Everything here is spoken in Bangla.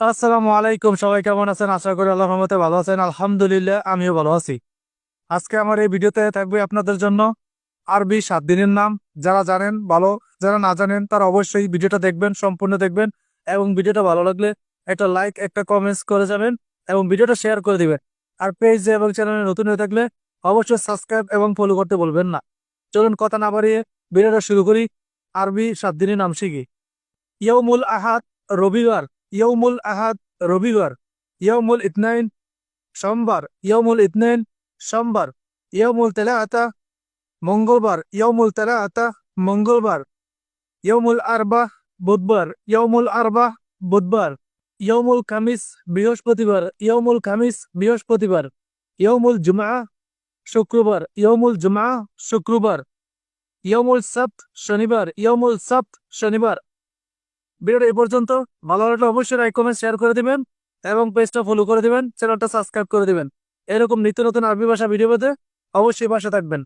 আসসালামু আলাইকুম, সবাই কেমন আছেন? আশা করি আল্লাহর রহমতে ভালো আছেন। আলহামদুলিল্লাহ, আমিও ভালো আছি। আজকে আমার এই ভিডিওতে থাকবে আপনাদের জন্য আরবি 7 দিনের নাম। যারা জানেন ভালো, যারা না জানেন তারা অবশ্যই ভিডিওটা দেখবেন, সম্পূর্ণ দেখবেন। এবং ভিডিওটা ভালো লাগলে একটা লাইক, একটা কমেন্টস করে যাবেন এবং ভিডিওটা শেয়ার করে দিবেন। আর পেজে এবং চ্যানেলে নতুন হয়ে থাকলে অবশ্যই সাবস্ক্রাইব এবং ফলো করতে বলবেন না। চলুন কথা না বাড়িয়ে ভিডিওটা শুরু করি। আরবি 7 দিনের নাম শিখি। ইয়ৌমুল আহাদ, রবিবার। ইয়ৌমুল আহাদ, রবিবার। ইয়ৌমুল ইতনাইন, সোমবার। ইয়ৌমুল ইতনাইন, সোমবার। ইয়ৌমুল তেলাআতা, মঙ্গলবার। ইয়ৌমুল তেলাআতা, মঙ্গলবার। ইয়ৌমুল আরবা, বুধবার। ইয়ৌমুল আরবা, বুধবার। ইয়ৌমুল খামিস, বৃহস্পতিবার। ইয়ৌমুল খামিস, বৃহস্পতিবার। ইয়ৌমুল জুমআ, শুক্রবার। ইয়ৌমুল জুমআ, শুক্রবার। ইয়ৌমুল সাbt, শনিবার। ইয়ৌমুল সাbt, শনিবার। ভিডিওটা এই পর্যন্ত। ভালো লাগলে অবশ্যই লাইক কমেন্ট শেয়ার করে দিবেন এবং পেজটা ফলো করে দিবেন, চ্যানেলটা সাবস্ক্রাইব করে দিবেন। এরকম নিত্য নতুন আরবি ভাষা ভিডিও পেতে অবশ্যই পাশে থাকবেন।